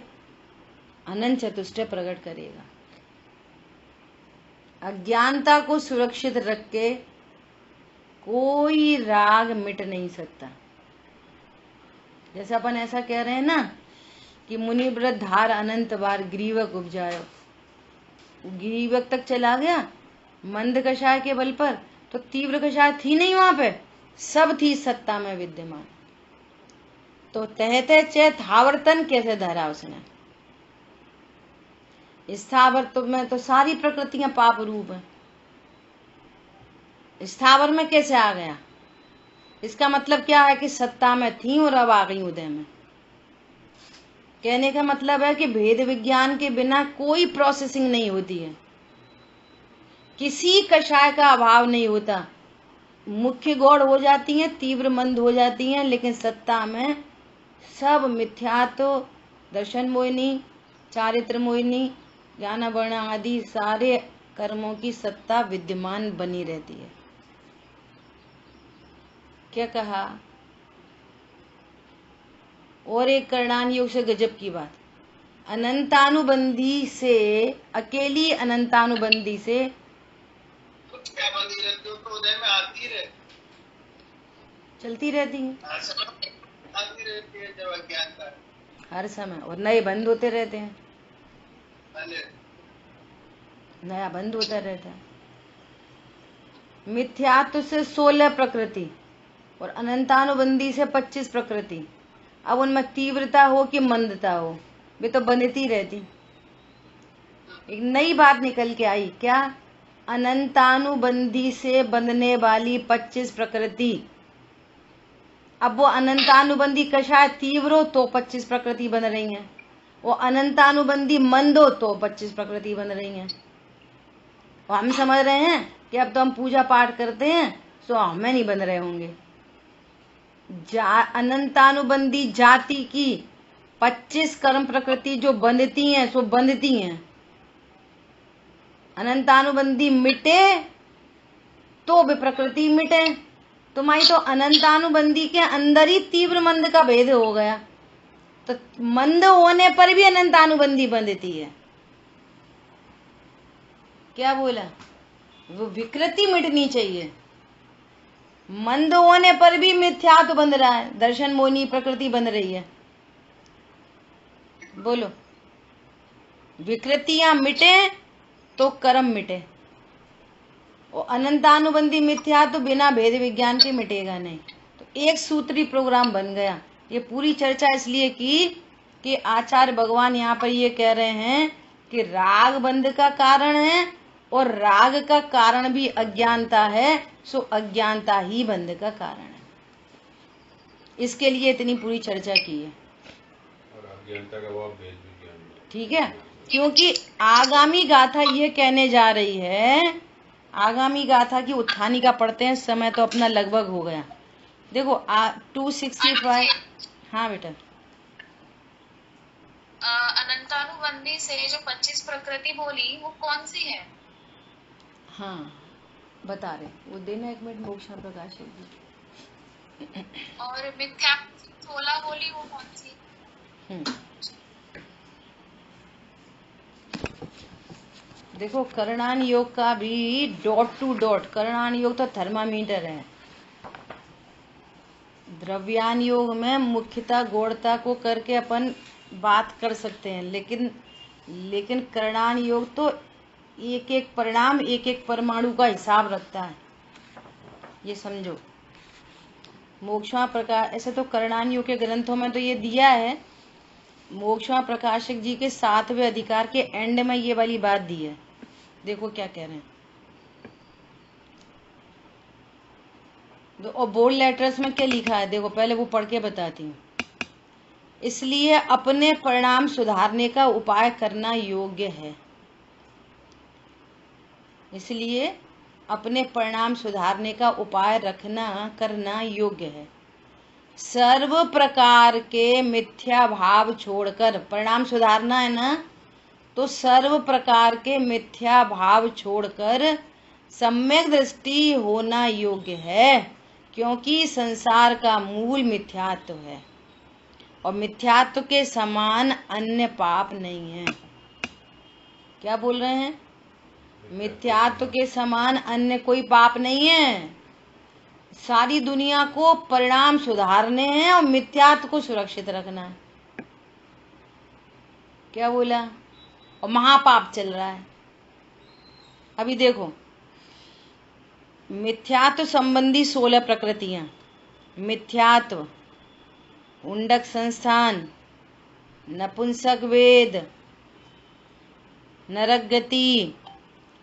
अनंत चतुष्टय प्रकट करेगा। अज्ञानता को सुरक्षित रख के कोई राग मिट नहीं सकता। जैसे अपन ऐसा कह रहे हैं ना कि मुनि व्रत धार अनंत बार ग्रीवक उपजायो, ग्रीवक तक चला गया मंद कषाय के बल पर, तो तीव्र कषाय थी नहीं वहां पे, सब थी सत्ता में विद्यमान। तो तहते चे थावर्तन कैसे धरा उसने, स्थावर तो में तो सारी प्रकृतियां पाप रूप है, स्थावर में कैसे आ गया? इसका मतलब क्या है कि सत्ता में थी और अब आ गई उदय में। कहने का मतलब है कि भेद विज्ञान के बिना कोई प्रोसेसिंग नहीं होती है, किसी कषाय का अभाव नहीं होता। मुख्य गौड़ हो जाती हैं, तीव्र मंद हो जाती हैं, लेकिन सत्ता में सब मिथ्यात्व, दर्शन मोहिनी, चारित्र मोहिनी, ज्ञान वर्ण आदि सारे कर्मों की सत्ता विद्यमान बनी रहती है। क्या कहा? और एक करणान योग से गजब की बात, अनंतानुबंधी से, अकेली अनंतानुबंधी से क्या बंदी रहती हो तो उदय में आती रहे, चलती रहती है आती रहती है जब अज्ञानता हर समय, और नए बंद होते रहते हैं, नया बंद होता रहता है। मिथ्यात्व से 16 प्रकृति और अनंतानुबंधी से 25 प्रकृति। अब उनमें तीव्रता हो कि मंदता हो, वे तो बनती रहती। एक नई बात निकल के आई, क्या? अनंतानुबंधी से बंधने वाली 25 प्रकृति। अब वो अनंतानुबंधी कषाय तीव्र हो तो 25 प्रकृति बन रही हैं, वो अनंतानुबंधी मंद हो तो 25 प्रकृति बन रही हैं। और हम समझ रहे हैं कि अब तो हम पूजा पाठ करते हैं तो हमें नहीं बन रहे होंगे। अनंतानुबंधी जाति की 25 कर्म प्रकृति जो बंधती हैं सो बंधती हैं। अनंतानुबंधी मिटे तो भी प्रकृति मिटे। तुम्हारी तो अनंतानुबंधी के अंदर ही तीव्र मंद का भेद हो गया, तो मंद होने पर भी अनंतानुबंधी बंधती है। क्या बोला? वो विकृति मिटनी चाहिए। मंद होने पर भी मिथ्यात्व बंध रहा है, दर्शन मोहिनी प्रकृति बन रही है। बोलो, विकृतियां मिटे तो कर्म मिटे, और अनंतानुबंधी मिथ्यात्व बिना भेद विज्ञान के मिटेगा नहीं। तो एक सूत्री प्रोग्राम बन गया। ये पूरी चर्चा इसलिए की कि आचार्य भगवान यहाँ पर ये कह रहे हैं कि राग बंध का कारण है और राग का कारण भी अज्ञानता है, सो अज्ञानता ही बंध का कारण है। इसके लिए इतनी पूरी चर्चा की है। और अज्ञानता का भाव भेद विज्ञान में। ठीक है, क्योंकि आगामी गाथा ये कहने जा रही है, आगामी गाथा की उत्थानी का पढ़ते हैं, समय तो अपना लगभग हो गया। देखो 265। हाँ बेटा। अनंतानुबंधी से जो 25 प्रकृति बोली वो कौन सी है? हाँ बता रहे, वो देना एक मिनट। मोक्षा प्रकाश जी। और मिथ्या 16 बोली वो कौन सी? देखो करणान योग का भी डॉट टू डॉट, करणान योग तो थर्मामीटर है। द्रव्यान योग में मुख्यता गौड़ता को करके अपन बात कर सकते हैं, लेकिन करणान योग तो एक एक परिणाम, एक एक परमाणु का हिसाब रखता है, ये समझो। मोक्षा प्रकाश, ऐसे तो करणान योग के ग्रंथों में तो ये दिया है, मोक्षा प्रकाशक जी के 7वें अधिकार के एंड में ये वाली बात दी है। देखो क्या कह रहे हैं। और बोल्ड लेटर्स में क्या लिखा है देखो, पहले वो पढ़ के बताती हूँ। इसलिए अपने परिणाम सुधारने का उपाय करना योग्य है। इसलिए अपने परिणाम सुधारने का उपाय करना योग्य है। सर्व प्रकार के मिथ्या भाव छोड़कर, परिणाम सुधारना है ना, तो सर्व प्रकार के मिथ्या भाव छोड़कर सम्यक दृष्टि होना योग्य है, क्योंकि संसार का मूल मिथ्यात्व है और मिथ्यात्व के समान अन्य पाप नहीं है। क्या बोल रहे हैं? मिथ्यात्व के समान अन्य कोई पाप नहीं है। सारी दुनिया को परिणाम सुधारने हैं और मिथ्यात्व को सुरक्षित रखना है। क्या बोला? और महापाप चल रहा है। अभी देखो, मिथ्यात्व संबंधी 16 प्रकृतियां, मिथ्यात्व, उंडक संस्थान, नपुंसक वेद, नरक गति,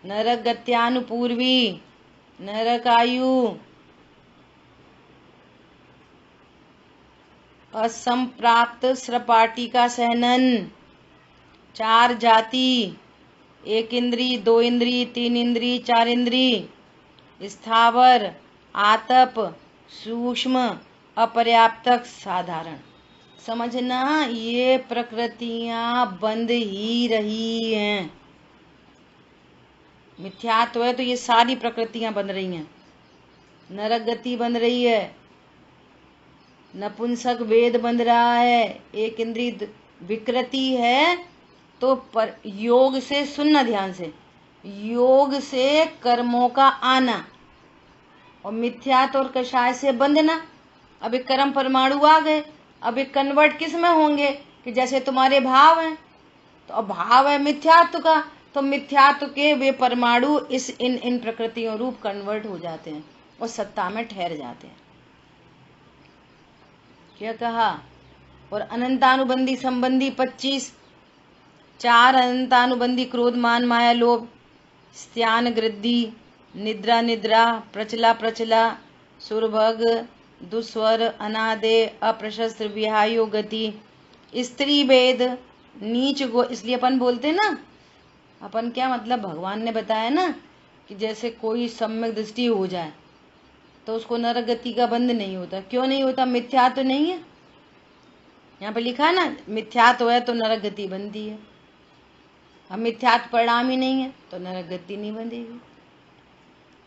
नरक गत्यानुपूर्वी, नरकायु, असंप्राप्त श्रपाटी का सहनन, 4 जाति, 1 इंद्री, 2 इंद्री, 3 इंद्री, 4 इंद्री, स्थावर, आतप, सूक्ष्म, अपर्याप्त, साधारण। समझना, ये प्रकृतियां बंध ही रही हैं। मिथ्यात्व है तो ये सारी प्रकृतियां बन रही हैं। नरक गति बन रही है, नपुंसक वेद बन रहा है, 1 इंद्री विकृति है। तो पर योग से सुनना ध्यान से, योग से कर्मों का आना और मिथ्यात्व और कषाय से बंधना। अब एक कर्म परमाणु आ गए, अब एक कन्वर्ट किस में होंगे कि जैसे तुम्हारे भाव हैं, तो अब भाव है मिथ्यात्व का, तो मिथ्यात्व के वे परमाणु इन प्रकृतियों रूप कन्वर्ट हो जाते हैं और सत्ता में ठहर जाते हैं। क्या कहा? और अनंतानुबंधी संबंधी 25, 4 अनंतानुबंधी क्रोध मान माया लोभ, स्त्यान गृद्धि, निद्रा निद्रा, प्रचला प्रचला, सुरभग, दुस्वर, अनादे, अप्रशस्त, विहायो गति, स्त्री भेद, नीच गो। इसलिए अपन बोलते ना, अपन क्या मतलब, भगवान ने बताया ना कि जैसे कोई सम्यक दृष्टि हो जाए तो उसको नरक गति का बंध नहीं होता। क्यों नहीं होता? मिथ्यात्व नहीं है। यहाँ पे लिखा है ना, मिथ्यात्व है तो नरक गति बनती है। अब मिथ्यात्व परिणाम ही नहीं है तो नरक गति नहीं बंधेगी।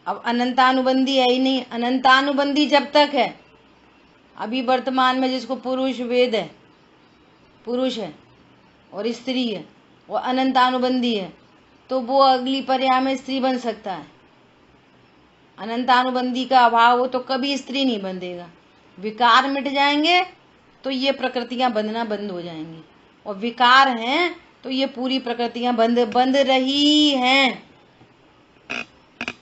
अब अनंतानुबंधी है ही नहीं। अनंतानुबंधी जब तक है, अभी वर्तमान में जिसको पुरुष वेद है, पुरुष है और स्त्री है, वो अनंतानुबंधी है, तो वो अगली पर्याय में स्त्री बन सकता है। अनंतानुबंधी का अभाव हो तो कभी स्त्री नहीं बंधेगा। विकार मिट जाएंगे तो ये प्रकृतियां बंधना बंद हो जाएंगी, और विकार हैं तो ये पूरी प्रकृतियां बंध रही हैं,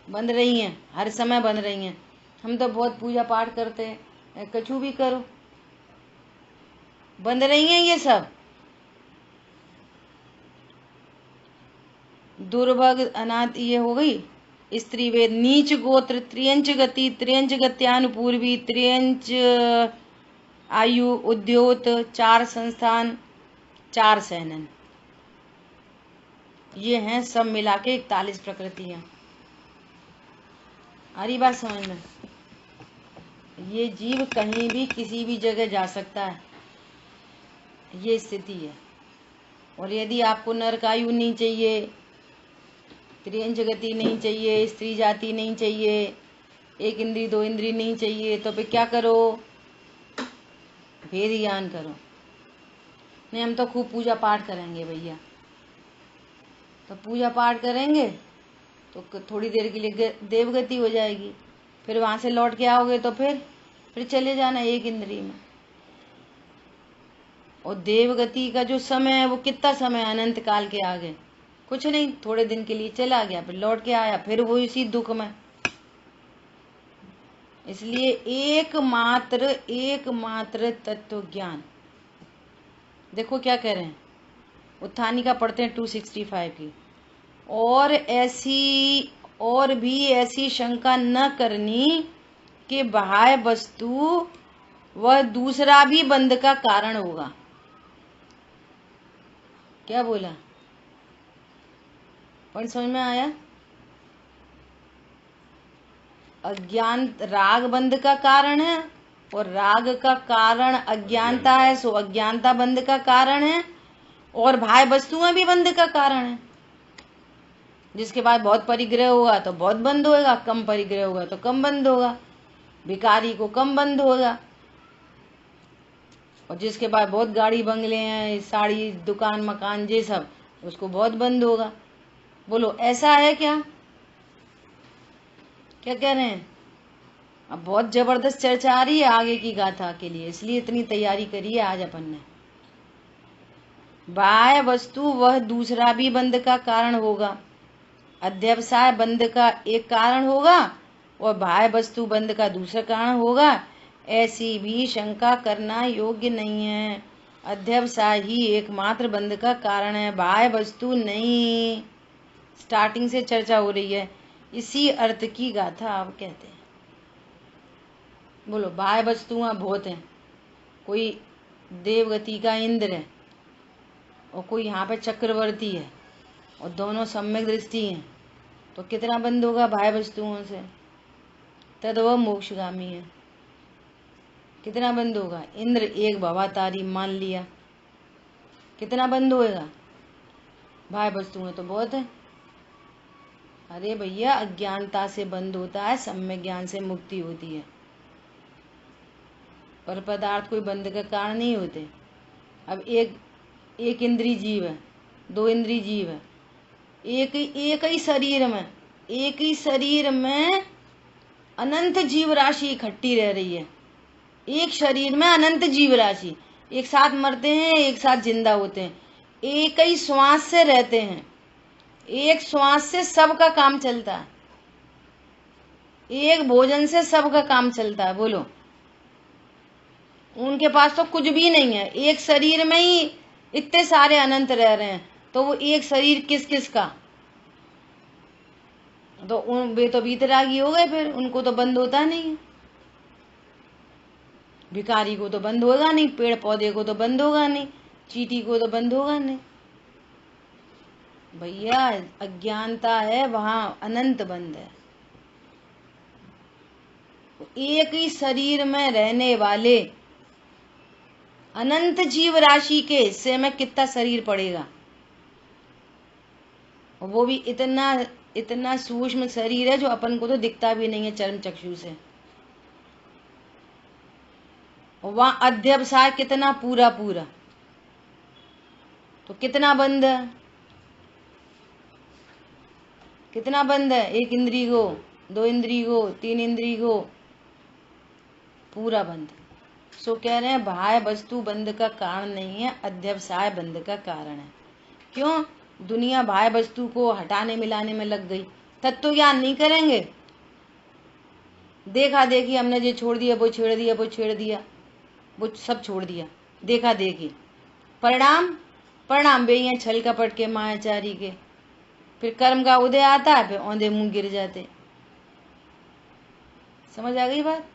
बंध रही हैं, हर समय बंध रही हैं। हम तो बहुत पूजा पाठ करते हैं, कछु भी करो, बंध रही हैं ये सब। दुर्भग अनाथ ये हो गई स्त्री वेद, नीच गोत्र, त्रियंच गति, त्रियंच गत्यानुपूर्वी, त्रियंच आयु, उद्योत, 4 संस्थान, 4 सहनन। ये हैं सब मिला के 41 प्रकृतियां। हरी बात समझ में? ये जीव कहीं भी किसी भी जगह जा सकता है, ये स्थिति है। और यदि आपको नरकायु नहीं चाहिए, त्रियंच गति नहीं चाहिए, स्त्री जाति नहीं चाहिए, 1 इंद्री 2 इंद्री नहीं चाहिए, तो फिर क्या करो? भेद ज्ञान करो। नहीं, हम तो खूब पूजा पाठ करेंगे भैया, तो पूजा पाठ करेंगे तो थोड़ी देर के लिए देवगति हो जाएगी, फिर वहां से लौट के आओगे तो फिर चले जाना 1 इंद्री में। और देवगति का जो समय है वो कितना समय, अनंत काल के आगे कुछ नहीं, थोड़े दिन के लिए चला गया, फिर लौट के आया, फिर वो इसी दुख में। इसलिए एकमात्र तत्व ज्ञान। देखो क्या कह रहे हैं, उत्थानिका पढ़ते हैं 265 की। और भी ऐसी शंका न करनी कि बाह्य वस्तु वह दूसरा भी बंध का कारण होगा। क्या बोला? पॉइंट समझ में आया? अज्ञान राग बंध का कारण है और राग का कारण अज्ञानता है, सो अज्ञानता बंध का कारण है और बाह्य वस्तुएं भी बंध का कारण है। जिसके बाद बहुत परिग्रह होगा तो बहुत बंद होगा, कम परिग्रह होगा तो कम बंद होगा। भिखारी को कम बंद होगा और जिसके बाद बहुत गाड़ी बंगले हैं, साड़ी दुकान मकान ये सब, उसको बहुत बंद होगा। बोलो ऐसा है क्या? क्या कह रहे हैं? अब बहुत जबरदस्त चर्चा आ रही है आगे की गाथा के लिए, इसलिए इतनी तैयारी करी है आज अपन ने। बाह्य वस्तु वह दूसरा भी बंध का कारण होगा। अध्यवसाय बंध का एक कारण होगा और बाह्य वस्तु बंध का दूसरा कारण होगा, ऐसी भी शंका करना योग्य नहीं है। अध्यवसाय ही एकमात्र बंध का कारण है, बाह्य वस्तु नहीं। स्टार्टिंग से चर्चा हो रही है, इसी अर्थ की गाथा आप कहते हैं। बोलो बाह्य वस्तुएं बहुत हैं। कोई देवगति का इंद्र है और कोई यहाँ पे चक्रवर्ती है और दोनों सम्यक दृष्टि हैं, तो कितना बंद होगा बाह्य वस्तुओं से? तद वह मोक्षगामी है। कितना बंद होगा? इंद्र एक भवातारी मान लिया, कितना बंद होएगा? बाह्य वस्तुएं तो बहुत है। अरे भैया अज्ञानता से बंद होता है, सम्यक ज्ञान से मुक्ति होती है। पर पदार्थ कोई बंध का कारण नहीं होते। अब एक इंद्रिय जीव है, दो इंद्रिय जीव है, एक ही शरीर में अनंत जीव राशि इकट्ठी रह रही है। एक शरीर में अनंत जीव राशि एक साथ मरते हैं, एक साथ जिंदा होते हैं, एक ही श्वास से रहते हैं, एक श्वास से सबका काम चलता है, एक भोजन से सबका काम चलता है। बोलो उनके पास तो कुछ भी नहीं है, एक शरीर में ही इतने सारे अनंत रह रहे हैं, तो वो एक शरीर किस किस का? तो वे तो वीतरागी हो गए, फिर उनको तो बंद होता नहीं है। भिखारी को तो बंद होगा नहीं, पेड़ पौधे को तो बंद होगा नहीं, चींटी को तो बंद होगा नहीं। भैया अज्ञानता है, वहां अनंत बंद है। एक ही शरीर में रहने वाले अनंत जीव राशि के हिस्से में कितना शरीर पड़ेगा? और वो भी इतना सूक्ष्म शरीर है जो अपन को तो दिखता भी नहीं है चर्म चक्षु से। और वहां अध्यवसाय कितना पूरा, तो कितना बंद है? कितना बंद है? एक इंद्रिय को, दो इंद्रिय को, तीन इंद्रिय को, पूरा बंद। सो कह रहे हैं बाह्य वस्तु बंध का कारण नहीं है, अध्यवसाय बंध का कारण है। क्यों? दुनिया बाह्य वस्तु को हटाने मिलाने में लग गई, तत्व ज्ञान नहीं करेंगे। देखा देखी हमने जो छोड़ दिया, वो छेड़ दिया, वो छेड़ दिया, वो सब छोड़ दिया, देखा देखी। परिणाम वे हैं छल कपट के मायाचारी के। फिर कर्म का उदय आता है, फिर औंधे मुंह गिर जाते। समझ आ गई बात?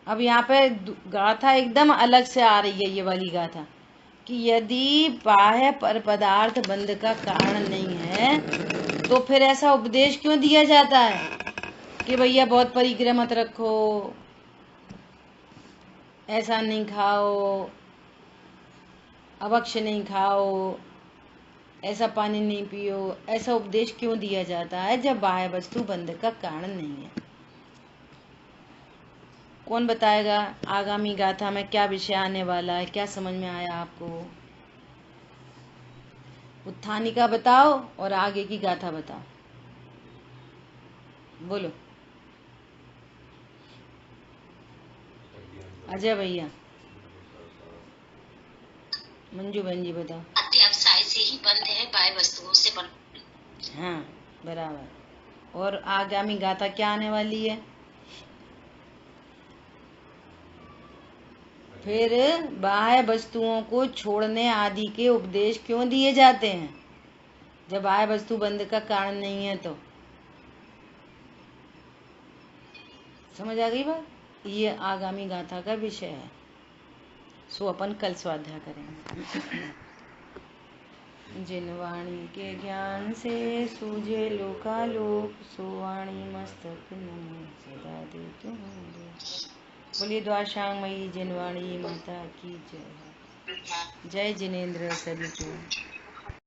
अब यहाँ पे गाथा एकदम अलग से आ रही है, ये वाली गाथा, कि यदि बाह्य पर पदार्थ बंध का कारण नहीं है तो फिर ऐसा उपदेश क्यों दिया जाता है कि भैया बहुत परिग्रह मत रखो, ऐसा नहीं खाओ, अभक्ष्य नहीं खाओ, ऐसा पानी नहीं पियो। ऐसा उपदेश क्यों दिया जाता है जब बाह्य वस्तु बंध का कारण नहीं है? कौन बताएगा आगामी गाथा में क्या विषय आने वाला है? क्या समझ में आया आपको? उत्थानिका बताओ और आगे की गाथा बताओ। बोलो अजय भैया, मंजू बहन जी बताओ। अध्यवसाय से ही बंध है, बाह्य वस्तुओं से बंध। हाँ बराबर। और आगामी गाथा क्या आने वाली है? फिर बाह्य वस्तुओं को छोड़ने आदि के उपदेश क्यों दिए जाते हैं जब बाह्य वस्तु बंध का कारण नहीं है? तो समझ आ गई बात? ये आगामी गाथा का विषय है, सो अपन कल स्वाध्याय करेंगे। जिन वाणी के ज्ञान से सूझे लोकालोक, सो वाणी मस्तक नमो सदा दे तुम। बोलिए द्वारशांग मई जिनवाणी माता की जय। जय जिनेन्द्र सभी को।